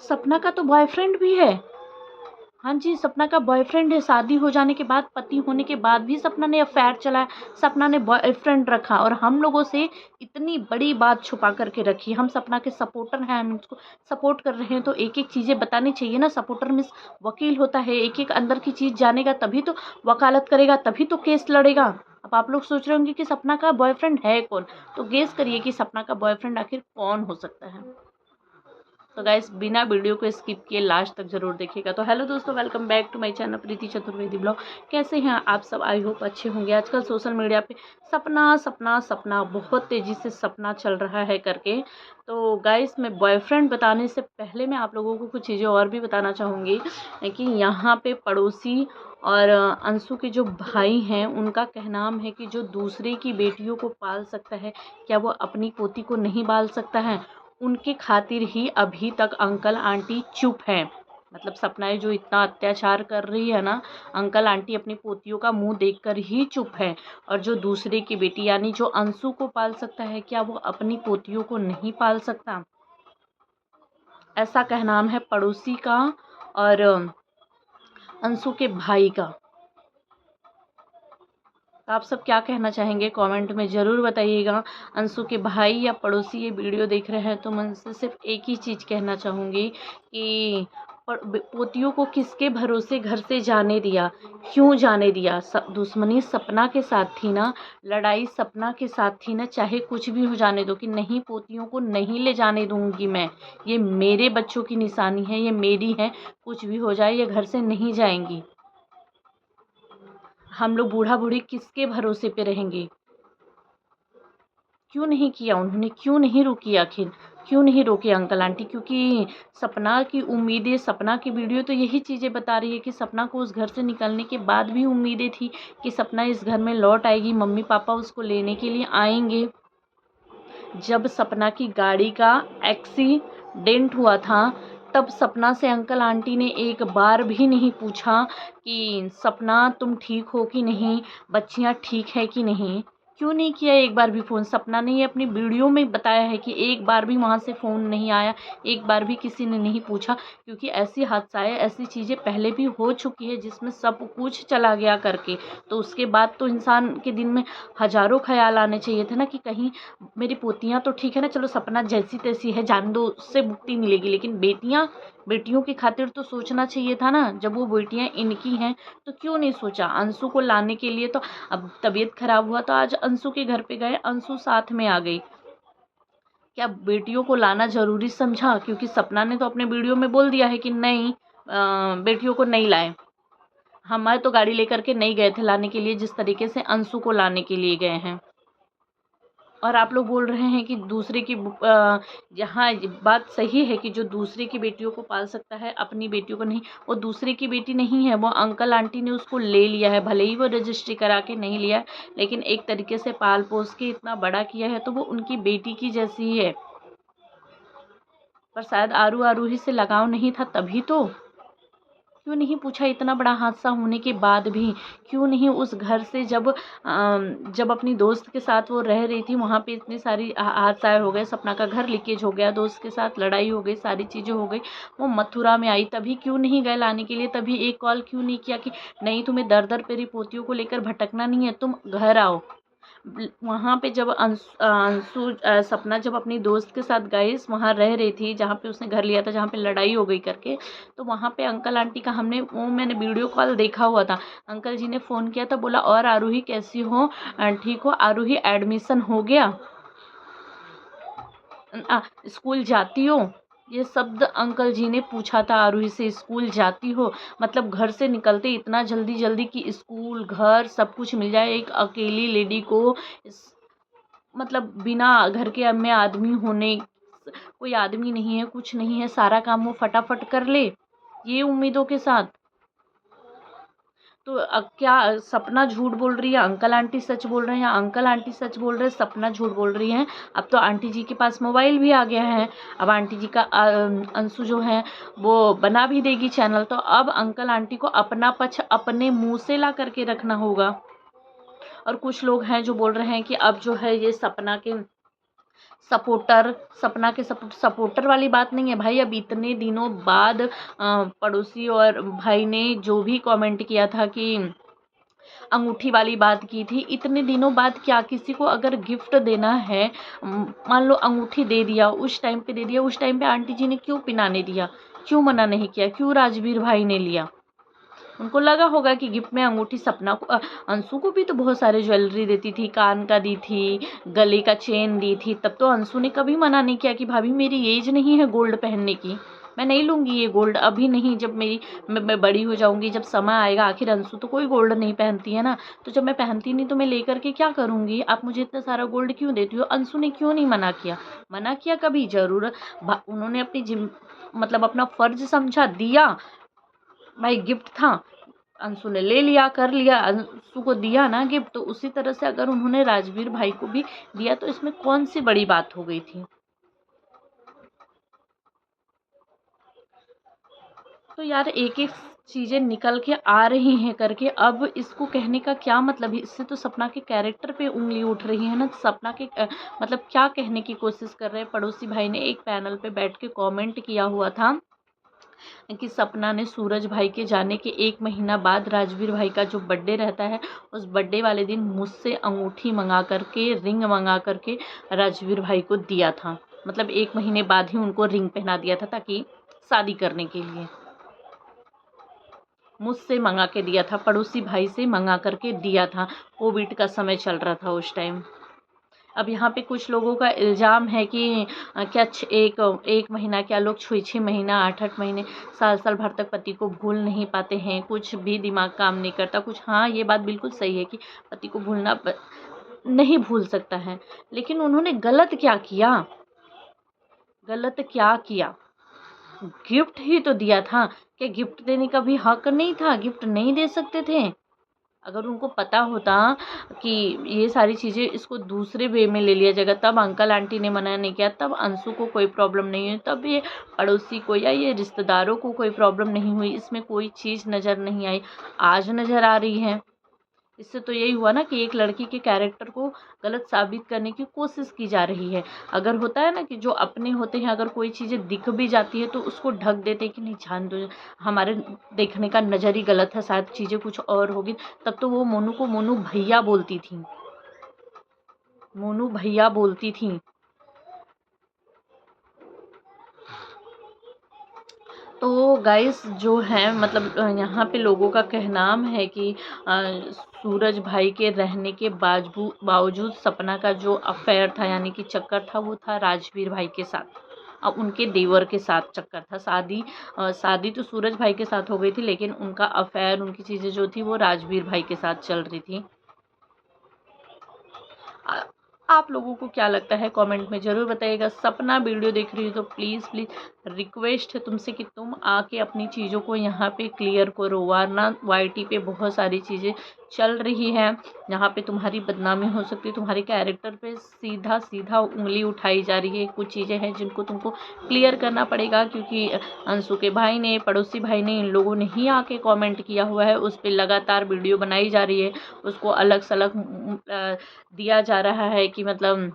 सपना का तो बॉयफ्रेंड भी है। हाँ जी, सपना का बॉयफ्रेंड है। शादी हो जाने के बाद, पति होने के बाद भी सपना ने अफ़ेयर चलाया, सपना ने बॉयफ्रेंड रखा और हम लोगों से इतनी बड़ी बात छुपा कर के रखी। हम सपना के सपोर्टर हैं, हम उसको सपोर्ट कर रहे हैं तो एक-एक चीज़ें बतानी चाहिए ना। सपोर्टर मीन्स वकील होता है, एक-एक अंदर की चीज़ जानेगा तभी तो वकालत करेगा, तभी तो केस लड़ेगा। अब आप लोग सोच रहे होंगे कि सपना का बॉयफ्रेंड है कौन? तो गेस करिए कि सपना का बॉयफ्रेंड आखिर कौन हो सकता है? तो गाइस बिना वीडियो को स्किप किए लास्ट तक जरूर देखिएगा। तो हेलो दोस्तों, welcome back to my channel Preeti Chaturvedi blog. कैसे हैं आप सब? आई होप अच्छे होंगे। आजकल सोशल मीडिया पे सपना सपना सपना बहुत तेज़ी से सपना चल रहा है करके। तो गाइस मैं बॉयफ्रेंड बताने से पहले मैं आप लोगों को कुछ चीज़ें और भी बताना चाहूँगी कि यहाँ पे पड़ोसी और अंशु के जो भाई हैं उनका कहनाम है कि जो दूसरे की बेटियों को पाल सकता है, क्या वो अपनी पोती को नहीं पाल सकता है? उनके खातिर ही अभी तक अंकल आंटी चुप हैं। मतलब सपनाएँ जो इतना अत्याचार कर रही है ना, अंकल आंटी अपनी पोतियों का मुंह देखकर ही चुप है। और जो दूसरे की बेटी यानी जो अंशु को पाल सकता है, क्या वो अपनी पोतियों को नहीं पाल सकता? ऐसा कहनाम है पड़ोसी का और अंशु के भाई का। तो आप सब क्या कहना चाहेंगे कमेंट में ज़रूर बताइएगा। अंशु के भाई या पड़ोसी ये वीडियो देख रहे हैं तो मैं उनसे सिर्फ एक ही चीज़ कहना चाहूँगी कि पोतियों को किसके भरोसे घर से जाने दिया, क्यों जाने दिया? दुश्मनी सपना के साथ थी ना, लड़ाई सपना के साथ थी ना। चाहे कुछ भी हो जाने दो कि नहीं, पोतियों को नहीं ले जाने दूंगी मैं, ये मेरे बच्चों की निशानी है, ये मेरी है, कुछ भी हो जाए ये घर से नहीं जाएंगी। हम लोग बूढ़ा बूढ़ी किसके भरोसे पे रहेंगे? क्यों नहीं किया उन्होंने? क्यों नहीं रोकी आखिर? क्यों नहीं रोके अंकल आंटी? क्योंकि सपना की उम्मीदें, सपना की वीडियो तो यही चीज़ें बता रही है कि सपना को उस घर से निकलने के बाद भी उम्मीदें थी कि सपना इस घर में लौट आएगी, मम्मी पापा उसको लेने के लिए आएंगे। जब सपना की गाड़ी का एक्सीडेंट हुआ था तब सपना से अंकल आंटी ने एक बार भी नहीं पूछा कि सपना तुम ठीक हो कि नहीं, बच्चियां ठीक है कि नहीं। क्यों नहीं किया एक बार भी फ़ोन? सपना ने ये अपनी वीडियो में बताया है कि एक बार भी वहाँ से फ़ोन नहीं आया, एक बार भी किसी ने नहीं पूछा। क्योंकि ऐसी हादसाएं, ऐसी चीज़ें पहले भी हो चुकी है जिसमें सब कुछ चला गया करके। तो उसके बाद तो इंसान के दिन में हज़ारों ख्याल आने चाहिए थे ना कि कहीं मेरी पोतियाँ तो ठीक है ना, चलो सपना जैसी तैसी है, जान दो, उससे मुक्ति मिलेगी। लेकिन बेटियों की खातिर तो सोचना चाहिए था ना। जब वो बेटियाँ इनकी हैं तो क्यों नहीं सोचा? अंशु को लाने के लिए तो अब तबीयत खराब हुआ तो आज अंशु के घर पे गए, अंशु साथ में आ गई। क्या बेटियों को लाना ज़रूरी समझा? क्योंकि सपना ने तो अपने वीडियो में बोल दिया है कि नहीं, बेटियों को नहीं लाए। हमारे तो गाड़ी लेकर के नहीं गए थे लाने के लिए, जिस तरीके से अंशु को लाने के लिए गए हैं। और आप लोग बोल रहे हैं कि दूसरे की यहाँ ये बात सही है कि जो दूसरे की बेटियों को पाल सकता है, अपनी बेटियों को नहीं। वो दूसरे की बेटी नहीं है, वो अंकल आंटी ने उसको ले लिया है। भले ही वो रजिस्ट्री करा के नहीं लिया है, लेकिन एक तरीके से पाल पोस के इतना बड़ा किया है तो वो उनकी बेटी की जैसी ही है। पर शायद आरू आरू ही से लगाव नहीं था, तभी तो। क्यों नहीं पूछा? इतना बड़ा हादसा होने के बाद भी क्यों नहीं उस घर से? जब अपनी दोस्त के साथ वो रह रही थी, वहाँ पे इतनी सारी हादसाएँ हो गए, सपना का घर लीकेज हो गया, दोस्त के साथ लड़ाई हो गई, सारी चीज़ें हो गई। वो मथुरा में आई, तभी क्यों नहीं गए लाने के लिए? तभी एक कॉल क्यों नहीं किया कि नहीं, तुम्हें दर-दर पे पोतियों को लेकर भटकना नहीं है, तुम घर आओ। वहाँ पे जब सपना जब अपनी दोस्त के साथ गाइस वहाँ रह रही थी, जहाँ पे उसने घर लिया था, जहाँ पे लड़ाई हो गई करके, तो वहाँ पे अंकल आंटी का मैंने वीडियो कॉल देखा हुआ था। अंकल जी ने फ़ोन किया था, बोला और आरूही कैसी हो, ठीक हो? आरूही एडमिशन हो गया? स्कूल जाती हो? ये शब्द अंकल जी ने पूछा था आरूही से। स्कूल जाती हो? मतलब घर से निकलते इतना जल्दी जल्दी कि स्कूल, घर सब कुछ मिल जाए एक अकेली लेडी को। मतलब बिना घर के में आदमी होने, कोई आदमी नहीं है, कुछ नहीं है, सारा काम वो फटाफट कर ले, ये उम्मीदों के साथ। तो क्या सपना झूठ बोल रही है, अंकल आंटी सच बोल रहे हैं, या अंकल आंटी सच बोल रहे हैं, सपना झूठ बोल रही है? अब तो आंटी जी के पास मोबाइल भी आ गया है। अब आंटी जी का अंशु जो है वो बना भी देगी चैनल। तो अब अंकल आंटी को अपना पक्ष अपने मुंह से ला करके रखना होगा। और कुछ लोग हैं जो बोल रहे हैं कि अब जो है ये सपना के सपोर्टर, सपना के सपोर्टर वाली बात नहीं है भाई। अब इतने दिनों बाद पड़ोसी और भाई ने जो भी कमेंट किया था कि अंगूठी वाली बात की थी, इतने दिनों बाद क्या किसी को अगर गिफ्ट देना है, मान लो अंगूठी दे दिया, उस टाइम पे दे दिया, उस टाइम पे आंटी जी ने क्यों पिनाने दिया, क्यों मना नहीं किया, क्यों राजवीर भाई ने लिया? उनको लगा होगा कि गिफ्ट में अंगूठी सपना को अंशु को भी तो बहुत सारे ज्वेलरी देती थी, कान का दी थी, गले का चेन दी थी, तब तो अंशु ने कभी मना नहीं किया कि भाभी मेरी एज नहीं है गोल्ड पहनने की, मैं नहीं लूँगी ये गोल्ड अभी नहीं, जब मैं बड़ी हो जाऊँगी, जब समय आएगा। आखिर अंशु तो कोई गोल्ड नहीं पहनती है ना, तो जब मैं पहनती नहीं तो मैं लेकर के क्या करूँगी? आप मुझे इतना सारा गोल्ड क्यों देती हो? अंशु ने क्यों नहीं मना किया? मना किया कभी ज़रूर, उन्होंने अपनी मतलब अपना फ़र्ज़ समझा, दिया भाई, गिफ्ट था, अंशु ने ले लिया, कर लिया, अंशु को दिया ना गिफ्ट, तो उसी तरह से अगर उन्होंने राजवीर भाई को भी दिया तो इसमें कौन सी बड़ी बात हो गई थी? तो यार एक एक चीज़ें निकल के आ रही हैं करके, अब इसको कहने का क्या मतलब है? इससे तो सपना के कैरेक्टर पे उंगली उठ रही है ना। सपना के मतलब क्या कहने की कोशिश कर रहे हैं? पड़ोसी भाई ने एक पैनल पे बैठ के कमेंट किया हुआ था कि सपना ने सूरज भाई के जाने के 1 महीना बाद राजवीर भाई का जो बर्थडे रहता है, उस बर्थडे वाले दिन मुझसे अंगूठी मंगा करके, रिंग मंगा करके राजवीर भाई को दिया था। मतलब 1 महीने बाद ही उनको रिंग पहना दिया था, ताकि शादी करने के लिए मुझसे मंगा के दिया था, पड़ोसी भाई से मंगा करके दिया था। कोविड का समय चल रहा था उस टाइम। अब यहाँ पे कुछ लोगों का इल्ज़ाम है कि क्या एक महीना, क्या लोग 6 महीना, 8 महीने, साल भर तक पति को भूल नहीं पाते हैं, कुछ भी दिमाग काम नहीं करता कुछ। हाँ, ये बात बिल्कुल सही है कि पति को भूलना नहीं भूल सकता है, लेकिन उन्होंने गलत क्या किया? गलत क्या किया? गिफ्ट ही तो दिया था। क्या गिफ्ट देने का भी हक नहीं था? गिफ्ट नहीं दे सकते थे? अगर उनको पता होता कि ये सारी चीज़ें इसको दूसरे वे में ले लिया जाएगा, तब अंकल आंटी ने मना नहीं किया, तब अंशु को कोई प्रॉब्लम नहीं हुई, तब ये पड़ोसी को या ये रिश्तेदारों को कोई प्रॉब्लम नहीं हुई, इसमें कोई चीज़ नज़र नहीं आई, आज नज़र आ रही है। इससे तो यही हुआ ना कि एक लड़की के कैरेक्टर को गलत साबित करने की कोशिश की जा रही है। अगर होता है ना कि जो अपने होते हैं, अगर कोई चीज़ें दिख भी जाती है तो उसको ढक देते हैं कि नहीं, जान दो, हमारे देखने का नज़र ही गलत है, शायद चीज़ें कुछ और होगी। तब तो वो मोनू को मोनू भैया बोलती थी, मोनू भैया बोलती थी। तो गाइस जो है, मतलब यहाँ पे लोगों का कहनाम है कि सूरज भाई के रहने के बावजूद सपना का जो अफेयर था, यानी कि चक्कर था, वो था राजवीर भाई के साथ। अब उनके देवर के साथ चक्कर था। शादी तो सूरज भाई के साथ हो गई थी, लेकिन उनका अफेयर, उनकी चीज़ें जो थी वो राजवीर भाई के साथ चल रही थी। आ- आप लोगों को क्या लगता है कमेंट में ज़रूर बताइएगा। सपना वीडियो देख रही हो तो प्लीज़ रिक्वेस्ट है तुमसे कि तुम आके अपनी चीज़ों को यहाँ पे क्लियर करो, वरना वाईटी पे बहुत सारी चीज़ें चल रही हैं, यहाँ पे तुम्हारी बदनामी हो सकती है, तुम्हारे कैरेक्टर पे सीधा सीधा उंगली उठाई जा रही है। कुछ चीज़ें हैं जिनको तुमको क्लियर करना पड़ेगा, क्योंकि अंशु के भाई ने, पड़ोसी भाई ने, इन लोगों ने ही आके कमेंट किया हुआ है, उस पर लगातार वीडियो बनाई जा रही है, उसको अलग सलग दिया जा रहा है कि मतलब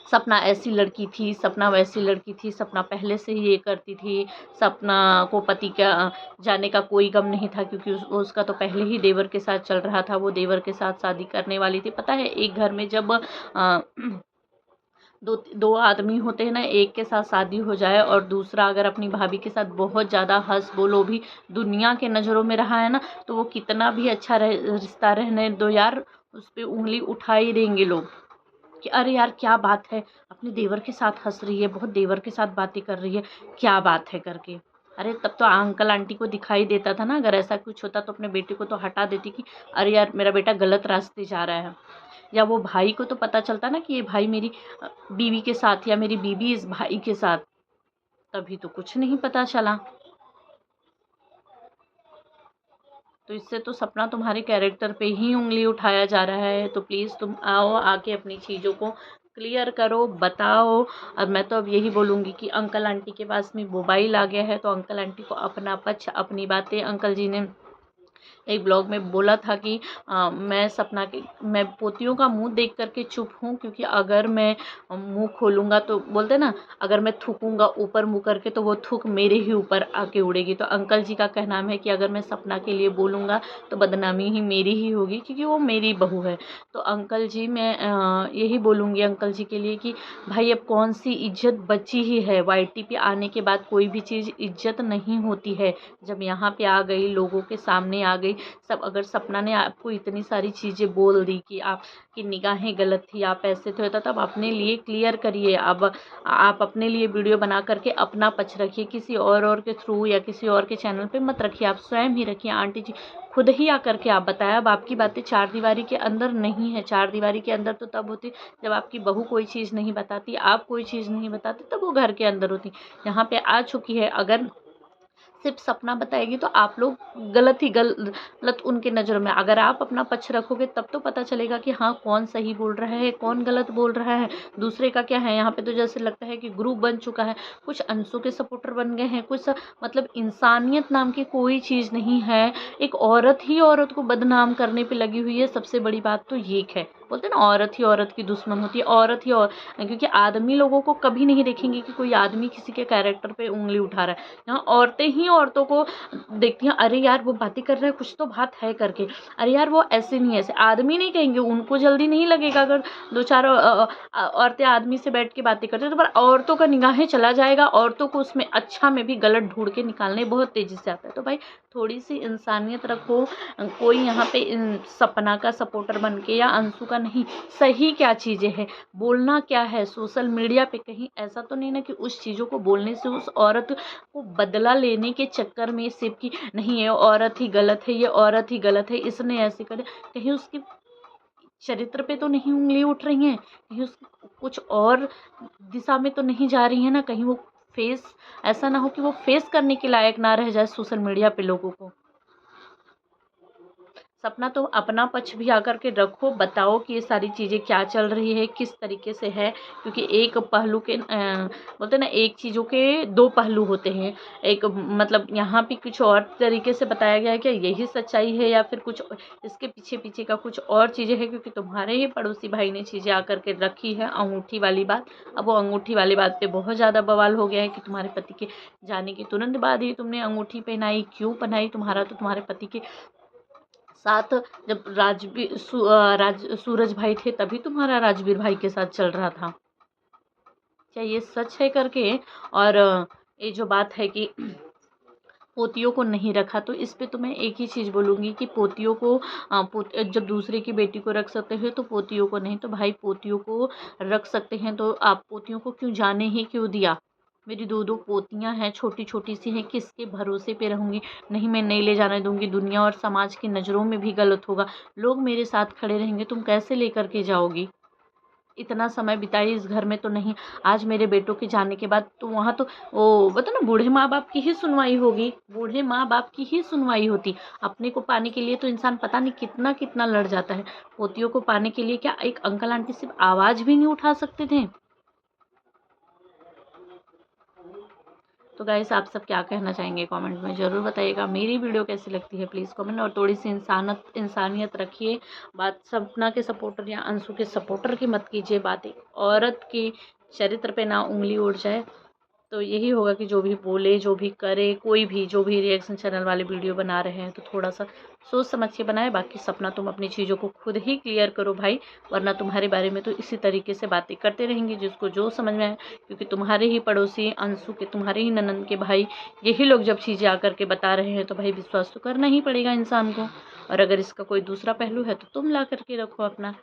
सपना ऐसी लड़की थी, सपना वैसी लड़की थी, सपना पहले से ही ये करती थी, सपना को पति का जाने का कोई गम नहीं था, क्योंकि उसका तो पहले ही देवर के साथ चल रहा था, वो देवर के साथ शादी करने वाली थी। पता है, एक घर में जब दो आदमी होते हैं ना, एक के साथ शादी हो जाए और दूसरा अगर अपनी भाभी के साथ बहुत ज़्यादा हंस बोलो भी दुनिया के नज़रों में रहा है ना, तो वो कितना भी अच्छा रिश्ता रहने दो यार, उस पर उंगली उठा ही देंगे लोग कि अरे यार क्या बात है, अपने देवर के साथ हंस रही है, बहुत देवर के साथ बातें कर रही है, क्या बात है करके। अरे तब तो अंकल आंटी को दिखाई देता था ना, अगर ऐसा कुछ होता तो अपने बेटे को तो हटा देती कि अरे यार मेरा बेटा गलत रास्ते जा रहा है। या वो भाई को तो पता चलता ना कि ये भाई मेरी बीवी के साथ, या मेरी बीवी इस भाई के साथ, तभी तो कुछ नहीं पता चला। तो इससे तो सपना तुम्हारे कैरेक्टर पे ही उंगली उठाया जा रहा है। तो प्लीज़ तुम आओ, आके अपनी चीज़ों को क्लियर करो, बताओ। और मैं तो अब यही बोलूँगी कि अंकल आंटी के पास में मोबाइल आ गया है, तो अंकल आंटी को अपना पक्ष, अपनी बातें अंकल जी ने एक ब्लॉग में बोला था कि मैं पोतियों का मुंह देख करके चुप हूँ, क्योंकि अगर मैं मुंह खोलूँगा तो बोलते ना, अगर मैं थूकूंगा ऊपर मुँह करके तो वो थूक मेरे ही ऊपर आके उड़ेगी। तो अंकल जी का कहना है कि अगर मैं सपना के लिए बोलूँगा तो बदनामी ही मेरी ही होगी, क्योंकि वो मेरी बहू है। तो अंकल जी, मैं यही बोलूँगी अंकल जी के लिए कि भाई अब कौन सी इज्जत बची ही है। वाईटी पे आने के बाद कोई भी चीज़ इज्जत नहीं होती है। जब यहाँ पे आ गई, लोगों के सामने आ गई, सब अगर सपना ने आपको इतनी सारी चीज़ें बोल दी कि आपकी निगाहें गलत थी, आप ऐसे थे, तो तब अपने लिए क्लियर करिए। अब आप अपने लिए वीडियो बना करके अपना पक्ष रखिए, किसी और के थ्रू या किसी और के चैनल पे मत रखिए, आप स्वयं ही रखिए। आंटी जी खुद ही आकर के आप बताएं। अब आपकी बातें चार दीवारी के अंदर नहीं है। चार दीवारी के अंदर तो तब होती जब आपकी बहू कोई चीज़ नहीं बताती, आप कोई चीज़ नहीं बताते, तब वो घर के अंदर होती। यहाँ पे आ चुकी है, अगर सिर्फ सपना बताएगी तो आप लोग गलत उनके नज़रों में। अगर आप अपना पक्ष रखोगे तब तो पता चलेगा कि हाँ, कौन सही बोल रहा है, कौन गलत बोल रहा है, दूसरे का क्या है। यहाँ पे तो जैसे लगता है कि ग्रुप बन चुका है, कुछ अंशों के सपोर्टर बन गए हैं, कुछ मतलब इंसानियत नाम की कोई चीज़ नहीं है। एक औरत ही औरत को बदनाम करने पे लगी हुई है। सबसे बड़ी बात तो ये है, बोलते हैं ना, औरत ही औरत की दुश्मन होती है, औरत ही और, क्योंकि आदमी लोगों को कभी नहीं देखेंगे कि कोई आदमी किसी के कैरेक्टर पे उंगली उठा रहा है। यहाँ औरतें ही औरतों को देखती हैं, अरे यार वो बातें कर रहे हैं, कुछ तो बात है करके, अरे यार वो ऐसे नहीं, ऐसे आदमी नहीं कहेंगे, उनको जल्दी नहीं लगेगा। अगर दो चार औरतें आदमी से बैठ के बातें करते हैं तो पर औरतों का निगाहें चला जाएगा, औरतों को उसमें अच्छा में भी गलत ढूंढ के निकालने बहुत तेजी से आता है। तो भाई थोड़ी सी इंसानियत रखो। कोई यहाँ पे सपना का सपोर्टर बन के या अंशु का नहीं, सही क्या चीज़ें हैं, बोलना क्या है सोशल मीडिया पे, कहीं ऐसा तो नहीं ना कि उस चीज़ों को बोलने से उस औरत को बदला लेने के चक्कर में सिर्फ कि नहीं ये औरत ही गलत है, ये औरत ही गलत है, इसने ऐसे करे, कहीं उसके चरित्र पे तो नहीं उंगली उठ रही हैं, कहीं उस कुछ और दिशा में तो नहीं जा रही है ना, कहीं वो फेस ऐसा ना हो कि वो फेस करने के लायक ना रह जाए सोशल मीडिया पे लोगों को। सपना तो अपना पक्ष भी आकर के रखो, बताओ कि ये सारी चीज़ें क्या चल रही है, किस तरीके से है, क्योंकि एक पहलू के बोलते हैं ना, एक चीज़ों के दो पहलू होते हैं। एक मतलब यहाँ पे कुछ और तरीके से बताया गया है कि यही सच्चाई है या फिर कुछ इसके पीछे पीछे का कुछ और चीज़ें हैं, क्योंकि तुम्हारे ही पड़ोसी भाई ने चीज़ें आकर के रखी है, अंगूठी वाली बात। अब वो अंगूठी वाली बात पे बहुत ज़्यादा बवाल हो गया है कि तुम्हारे पति के जाने के तुरंत बाद ही तुमने अंगूठी पहनाई, क्यों पहनाई, तुम्हारा तो तुम्हारे पति के साथ जब सूरज भाई थे तभी तुम्हारा राजवीर भाई के साथ चल रहा था, क्या ये सच है करके। और ये जो बात है कि पोतियों को नहीं रखा, तो इस पे तो मैं एक ही चीज़ बोलूँगी कि पोतियों को जब दूसरे की बेटी को रख सकते हैं तो पोतियों को नहीं। तो भाई पोतियों को रख सकते हैं तो आप पोतियों को क्यों जाने ही क्यों दिया। मेरी दो दो पोतियां हैं, छोटी छोटी सी हैं, किसके भरोसे पे रहूँगी। नहीं, मैं नहीं ले जाने दूंगी, दुनिया और समाज की नज़रों में भी गलत होगा, लोग मेरे साथ खड़े रहेंगे, तुम कैसे लेकर के जाओगी। इतना समय बिताई इस घर में तो नहीं। आज मेरे बेटों के जाने के बाद तो वहाँ तो वो बता ना, बूढ़े माँ बाप की ही सुनवाई होगी, बूढ़े माँ बाप की ही सुनवाई होती। अपने को पाने के लिए तो इंसान पता नहीं कितना कितना लड़ जाता है, पोतियों को पाने के लिए क्या एक अंकल आंटी सिर्फ आवाज़ भी नहीं उठा सकते थे। तो गाइस, आप सब क्या कहना चाहेंगे कमेंट में ज़रूर बताइएगा। मेरी वीडियो कैसी लगती है प्लीज़ कमेंट, और थोड़ी सी इंसानियत रखिए। बात सपना के सपोर्टर या अंशु के सपोर्टर की मत कीजिए, बात एक औरत की चरित्र पे ना उंगली उठ जाए। तो यही होगा कि जो भी बोले, जो भी करे, कोई भी जो भी रिएक्शन चैनल वाले वीडियो बना रहे हैं तो थोड़ा सा सोच समझ के बनाए। बाकी सपना तुम अपनी चीज़ों को खुद ही क्लियर करो भाई, वरना तुम्हारे बारे में तो इसी तरीके से बातें करते रहेंगे जिसको जो समझ में आए। क्योंकि तुम्हारे ही पड़ोसी अंशु के, तुम्हारे ही ननंद के भाई, यही लोग जब चीज़ें आकर के बता रहे हैं तो भाई विश्वास तो करना ही पड़ेगा इंसान को। और अगर इसका कोई दूसरा पहलू है तो तुम ला करके रखो अपना।